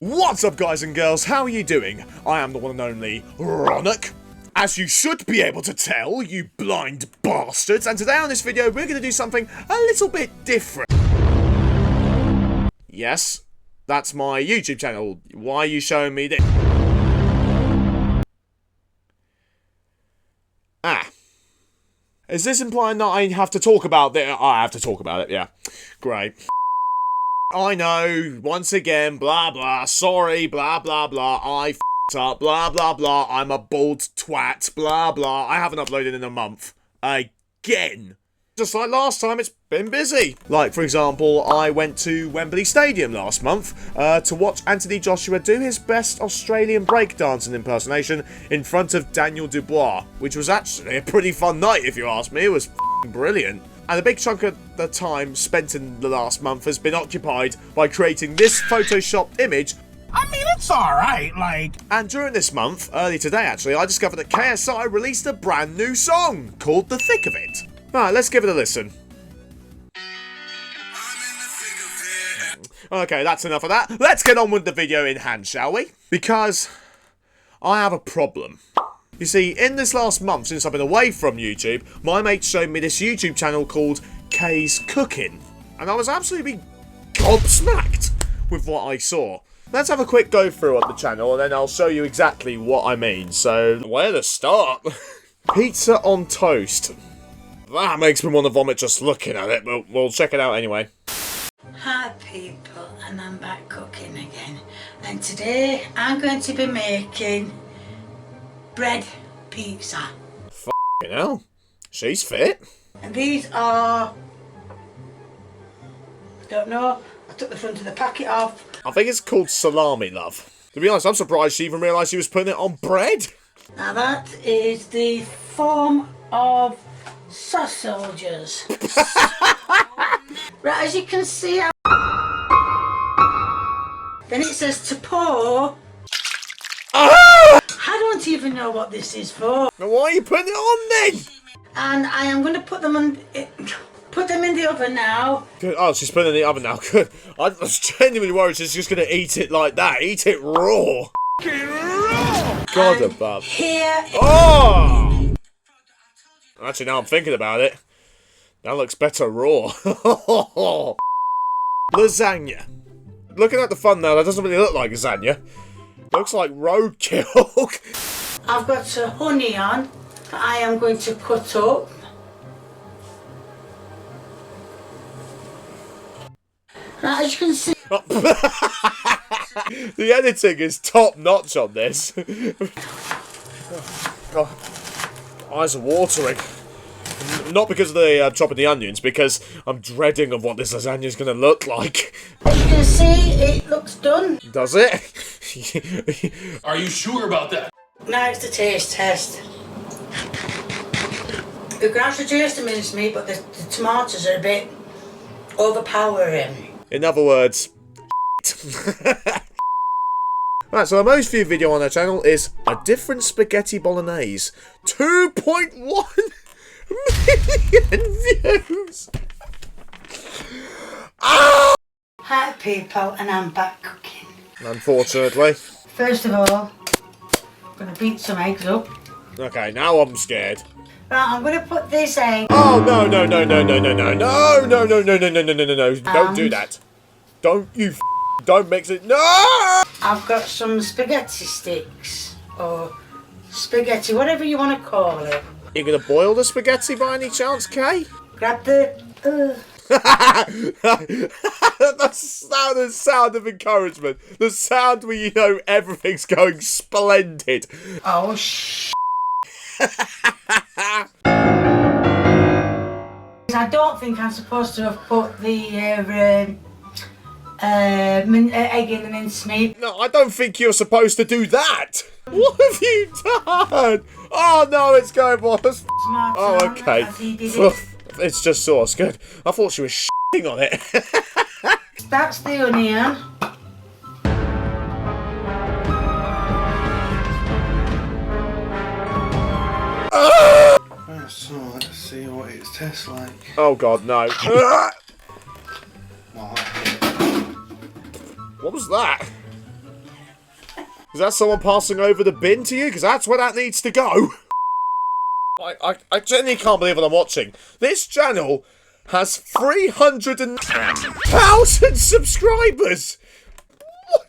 What's up, guys and girls? How are you doing? I am the one and only ronnoC. As you should be able to tell, you blind bastards, and today on this video we're going to do something a little bit different. Yes, that's my YouTube channel. Why are you showing me this? Is this implying that I have to talk about this? I have to talk about it, yeah. Great. I know, once again, blah blah, sorry, blah blah blah, I f***ed up, blah blah blah, I'm a bald twat, blah blah, I haven't uploaded in a month. Again. Just like last time, it's been busy. Like, for example, I went to Wembley Stadium last month to watch Anthony Joshua do his best Australian breakdancing impersonation in front of Daniel Dubois, which was actually a pretty fun night, if you ask me. It was f***ing brilliant. And a big chunk of the time spent in the last month has been occupied by creating this photoshopped image. I mean, it's alright, like... And during this month, early today actually, I discovered that KSI released a brand new song called The Thick of It. Alright, let's give it a listen. Okay, that's enough of that. Let's get on with the video in hand, shall we? Because I have a problem. You see, in this last month since I've been away from YouTube, my mate showed me this YouTube channel called K's Cooking. And I was absolutely gobsmacked with what I saw. Let's have a quick go through on the channel and then I'll show you exactly what I mean. So, where to start? Pizza on toast. That makes me want to vomit just looking at it, but we'll check it out anyway. Hi people, and I'm back cooking again. And today I'm going to be making bread pizza. F***ing hell. She's fit. And these are... don't know. I took the front of the packet off. I think it's called salami, love. To be honest, I'm surprised she even realised she was putting it on bread. Now that is the form of sausages. Right, as you can see, then it says to pour. I don't even know what this is for. Now why are you putting it on then? And I am going to put them in the oven now. Good. Oh, she's putting it in the oven now. Good. I was genuinely worried she's just going to eat it like that. Eat it raw. God above. Here. Oh! Actually, now I'm thinking about it. That looks better raw. Lasagna. Looking at the thumbnail, that doesn't really look like lasagna. Looks like roadkill. I've got some honey on. I am going to cut up. Right, as you can see. The editing is top notch on this. God. Eyes are watering. Not because of the chopping the onions, because I'm dreading of what this lasagna is going to look like. As you can see, it looks done. Does it? Are you sure about that? Now it's the taste test. You can actually taste the mincemeat, but the tomatoes are a bit overpowering. In other words, Right, so our most viewed video on our channel is a different spaghetti bolognese. 2.1 million views! Ah! Hi people, and I'm back cooking. Unfortunately. First of all, I'm going to beat some eggs up. Okay, now I'm scared. Right, I'm going to put this egg. Oh, no, no, no, no, no, no, no, no, no, no, no, no, no, no, no, no, no, don't do that. Don't you don't mix it. No! I've got some spaghetti sticks, or spaghetti, whatever you want to call it. You're going to boil the spaghetti by any chance, Kay? Grab the... That's the sound of encouragement. The sound where you know everything's going splendid. Oh, shh. I don't think I'm supposed to have put the egg in the mincemeat. No, I don't think you're supposed to do that. What have you done? Oh no, it's going worse. Oh, okay. It's just sauce. Good. I thought she was shitting on it. That's the onion. Right, so let's see what it tastes like. Oh god, no. Well, What was that? Is that someone passing over the bin to you? Because that's where that needs to go. I genuinely can't believe what I'm watching. This channel has 300,000 subscribers.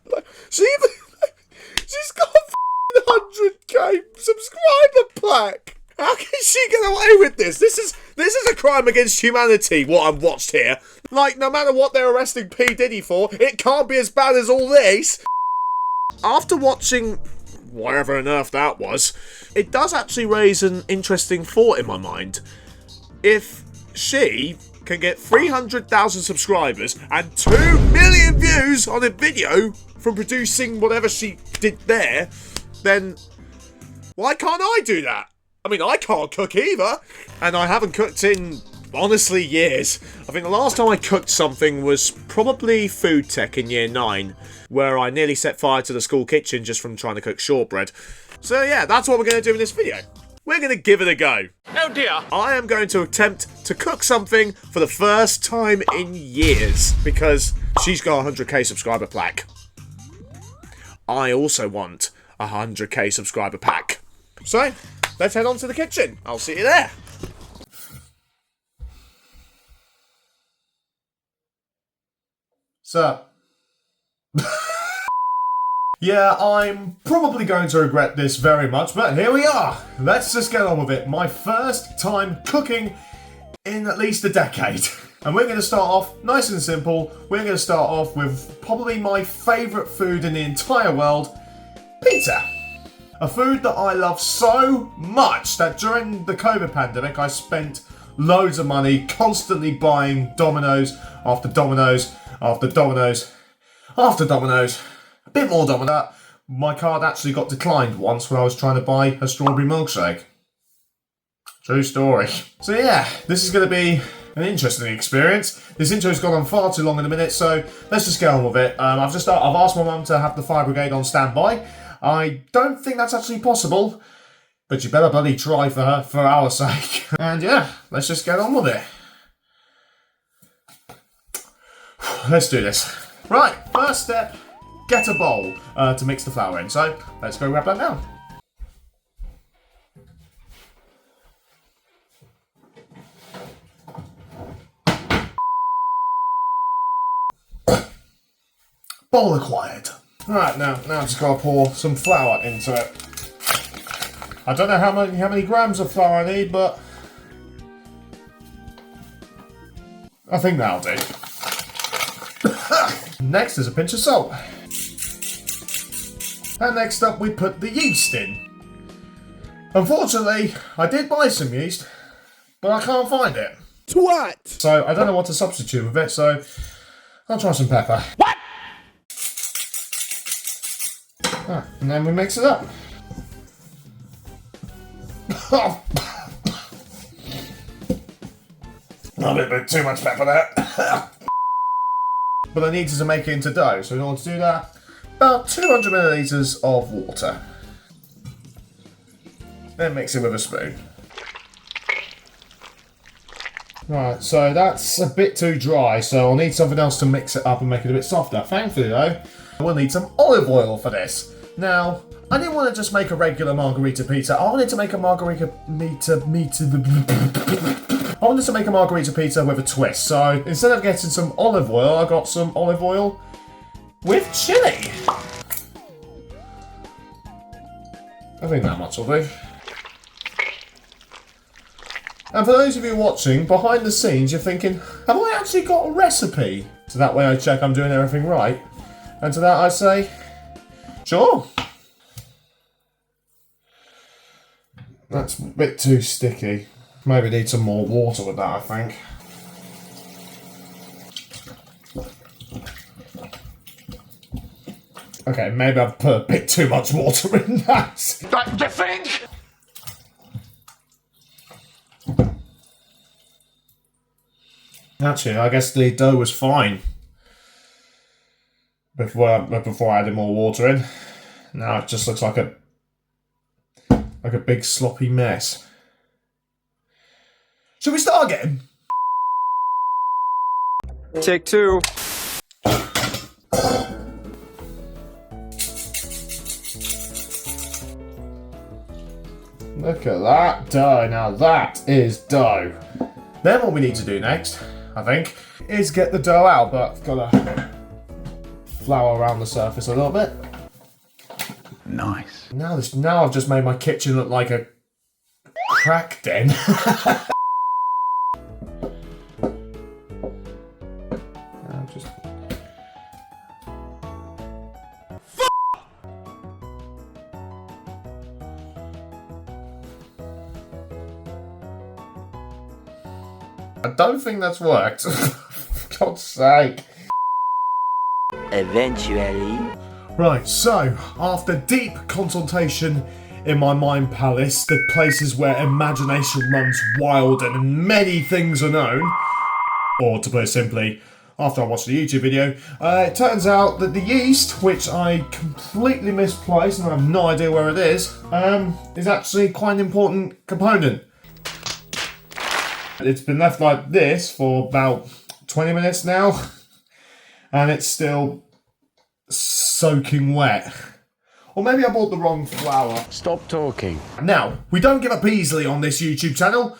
What? She's got a 100k subscriber plaque. How can she get away with this? This is a crime against humanity, what I've watched here. Like, no matter what they're arresting P. Diddy for, it can't be as bad as all this. After watching whatever on earth that was, it does actually raise an interesting thought in my mind. If she can get 300,000 subscribers and 2 million views on a video from producing whatever she did there, then why can't I do that? I mean, I can't cook either, and I haven't cooked in, honestly, years. I think the last time I cooked something was probably food tech in year 9, where I nearly set fire to the school kitchen just from trying to cook shortbread. So yeah, that's what we're going to do in this video. We're going to give it a go. Oh dear. I am going to attempt to cook something for the first time in years, because she's got a 100k subscriber plaque. I also want a 100k subscriber pack. So, let's head on to the kitchen. I'll see you there. Sir. Yeah, I'm probably going to regret this very much, but here we are. Let's just get on with it. My first time cooking in at least a decade. And we're going to start off nice and simple. We're going to start off with probably my favourite food in the entire world, pizza. A food that I love so much that during the COVID pandemic I spent loads of money constantly buying Domino's after Domino's after Domino's after Domino's. A bit more Domino. My card actually got declined once when I was trying to buy a strawberry milkshake. True story. So yeah, this is going to be an interesting experience. This intro's gone on far too long in a minute, so let's just get on with it. I've asked my mum to have the fire brigade on standby. I don't think that's actually possible, but you better bloody try for our sake. And yeah, let's just get on with it. Let's do this. Right, first step, get a bowl to mix the flour in. So let's go grab that now. Bowl acquired. Right, now I've just got to pour some flour into it. I don't know how many grams of flour I need, but I think that'll do. Next is a pinch of salt. And next up we put the yeast in. Unfortunately, I did buy some yeast, but I can't find it. Twat! So I don't know what to substitute with it, so I'll try some pepper. What? And then we mix it up. A bit too much pepper there. But I needed to make it into dough, so in order to do that, about 200 millilitres of water. Then mix it with a spoon. Right, so that's a bit too dry, so I'll need something else to mix it up and make it a bit softer. Thankfully though, I will need some olive oil for this. Now, I didn't want to just make a regular margarita pizza. I wanted to make a margarita pizza with a twist. So instead of getting some olive oil, I got some olive oil with chili. I think that much will do. And for those of you watching, behind the scenes, you're thinking, have I actually got a recipe? So that way I check I'm doing everything right. And to that I say, sure. That's a bit too sticky. Maybe need some more water with that, I think. Okay, maybe I've put a bit too much water in that. You think? Actually, I guess the dough was fine before I added more water in. Now it just looks like a big sloppy mess. Should we start again? Take two. Look at that dough. Now that is dough. Then what we need to do next, I think, is get the dough out, but I've got to flour around the surface a little bit. Nice. Now I've just made my kitchen look like a crack den. I don't think that's worked. For God's sake. Eventually. Right, so, after deep consultation in my mind palace, the places where imagination runs wild and many things are known, or to put it simply, after I watched the YouTube video, it turns out that the yeast, which I completely misplaced and I have no idea where it is actually quite an important component. It's been left like this for about 20 minutes now, and it's still soaking wet. Or maybe I bought the wrong flour. Stop talking. Now, we don't give up easily on this YouTube channel,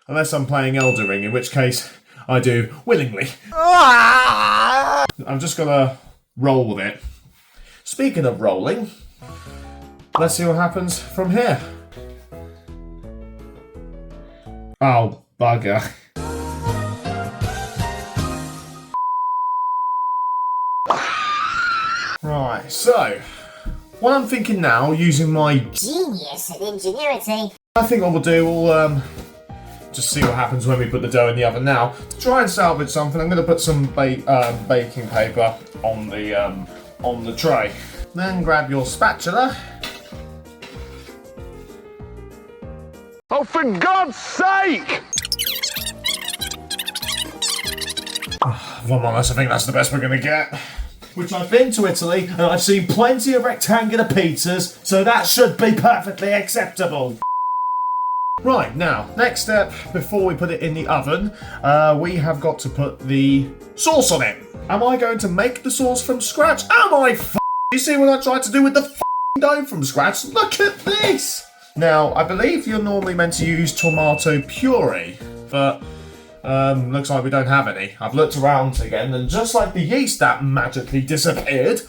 unless I'm playing Elden Ring, in which case I do willingly. I'm just gonna roll with it. Speaking of rolling, let's see what happens from here. Oh, bugger. Right, so, what I'm thinking now, using my genius and ingenuity, I think what we'll do, we'll just see what happens when we put the dough in the oven now. To try and salvage something, I'm going to put some baking paper on the tray. Then grab your spatula. Oh, for God's sake! If I'm honest, I think that's the best we're going to get. Which I've been to Italy, and I've seen plenty of rectangular pizzas, so that should be perfectly acceptable. Right, now, next step, before we put it in the oven, we have got to put the sauce on it. Am I going to make the sauce from scratch? Am I You see what I tried to do with the dough from scratch? Look at this! Now, I believe you're normally meant to use tomato puree, but looks like we don't have any. I've looked around again, and just like the yeast that magically disappeared,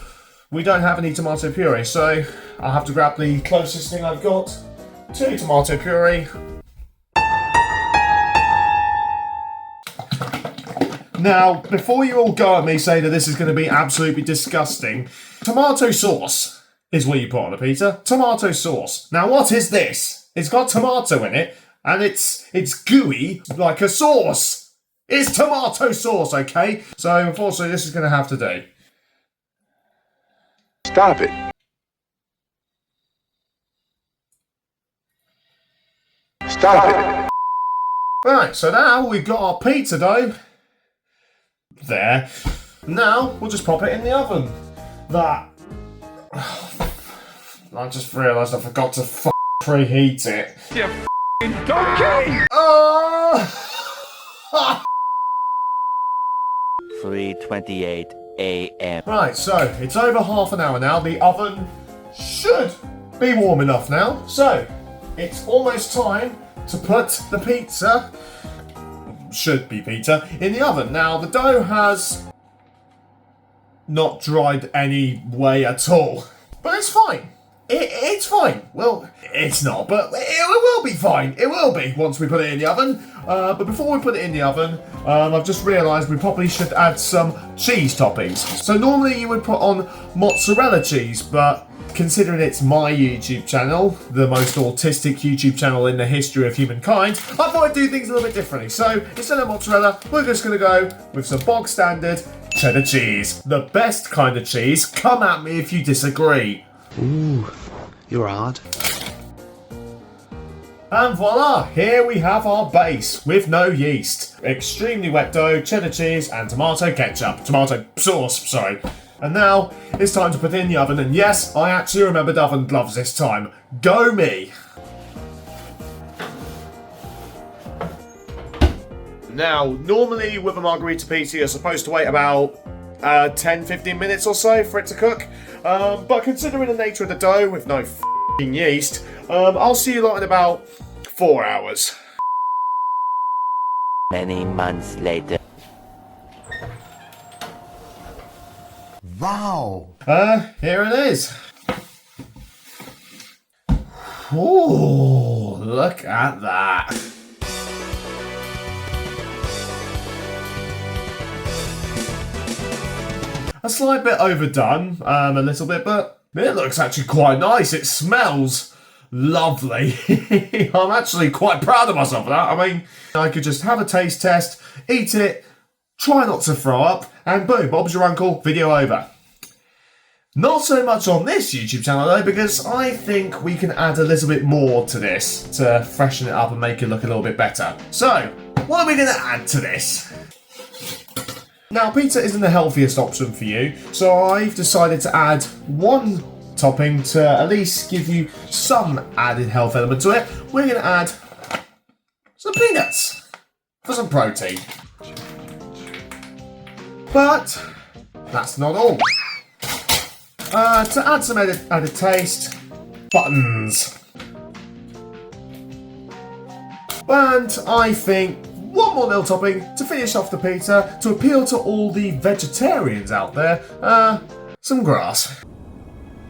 we don't have any tomato puree, so I'll have to grab the closest thing I've got to tomato puree. Now, before you all go at me saying that this is going to be absolutely disgusting, tomato sauce is what you put on a pizza. Tomato sauce. Now, what is this? It's got tomato in it, and it's gooey like a sauce. It's tomato sauce, okay? So, unfortunately, this is going to have to do. Stop it. Stop it. Right, so now we've got our pizza dough. There. Now, we'll just pop it in the oven. That... I just realised I forgot to preheat it. You f***ing donkey! Oh! 3:28 a.m. Right, so it's over half an hour now. The oven should be warm enough now. So, it's almost time to put the pizza, should be pizza, in the oven. Now, the dough has not dried any way at all. But it's fine. It's fine. Well, it's not, but it will be fine. It will be once we put it in the oven. But before we put it in the oven, I've just realised we probably should add some cheese toppings. So normally you would put on mozzarella cheese, but considering it's my YouTube channel, the most autistic YouTube channel in the history of humankind, I thought I'd do things a little bit differently. So instead of mozzarella, we're just going to go with some bog standard cheddar cheese. The best kind of cheese. Come at me if you disagree. Ooh, you're hard. And voila, here we have our base with no yeast. Extremely wet dough, cheddar cheese, and tomato ketchup. Tomato sauce, sorry. And now, it's time to put it in the oven, and yes, I actually remembered oven gloves this time. Go me! Now, normally with a margherita pizza, you're supposed to wait about 10-15 minutes or so for it to cook. But considering the nature of the dough, with no yeast. I'll see you lot in about 4 hours. Many months later. Wow. Here it is. Ooh, look at that. A slight bit overdone, a little bit, but it looks actually quite nice. It smells lovely. I'm actually quite proud of myself for that. I mean, I could just have a taste test, eat it, try not to throw up, and boom, Bob's your uncle, video over. Not so much on this YouTube channel though, because I think we can add a little bit more to this to freshen it up and make it look a little bit better. So, what are we going to add to this? Now, pizza isn't the healthiest option for you, so I've decided to add one topping to at least give you some added health element to it. We're going to add some peanuts for some protein. But that's not all. To add some added taste, buttons. And I think one more little topping to finish off the pizza to appeal to all the vegetarians out there. Some grass.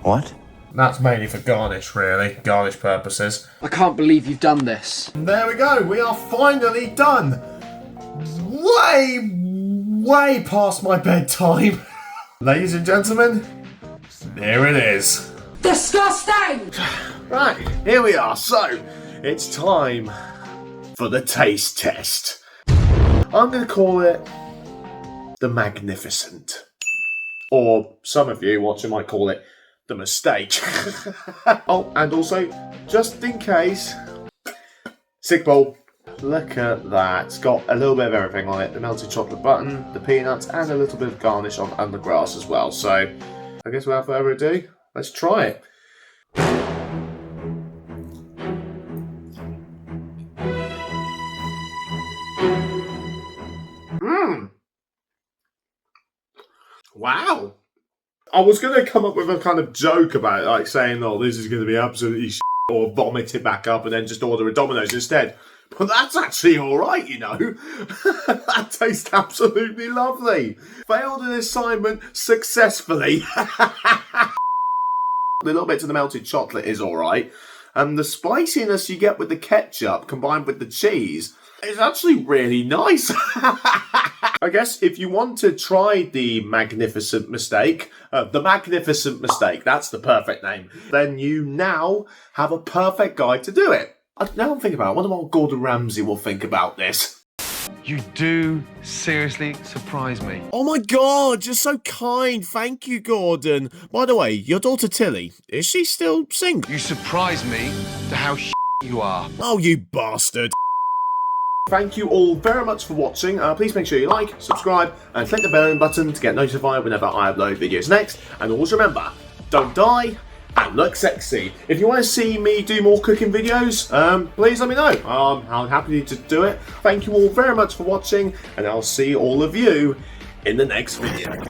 What? That's mainly for garnish, really. Garnish purposes. I can't believe you've done this. And there we go. We are finally done. Way past my bedtime. Ladies and gentlemen, here it is. Disgusting! Right, here we are. So, it's time for the taste test. I'm going to call it the Magnificent. Or some of you watching might call it the Mistake. Oh, and also, just in case, sick bowl. Look at that. It's got a little bit of everything on it. The melted chocolate button, the peanuts, and a little bit of garnish on the grass as well. So, I guess without further ado, let's try it. Wow. I was going to come up with a kind of joke about it, like saying, oh, this is going to be absolutely shit, or vomit it back up and then just order a Domino's instead. But that's actually alright, you know. That tastes absolutely lovely. Failed an assignment successfully. The little bit of the melted chocolate is alright. And the spiciness you get with the ketchup combined with the cheese is actually really nice. I guess if you want to try the Magnificent Mistake, that's the perfect name, then you now have a perfect guide to do it. Now I'm thinking about it, I wonder what Gordon Ramsay will think about this. You do seriously surprise me. Oh my god, you're so kind. Thank you, Gordon. By the way, your daughter Tilly, is she still single? You surprise me to how you are. Oh, you bastard. Thank you all very much for watching. Please make sure you like, subscribe, and click the bell button to get notified whenever I upload videos next. And always remember, don't die and look sexy. If you want to see me do more cooking videos, please let me know. I'm happy to do it. Thank you all very much for watching, and I'll see all of you in the next video.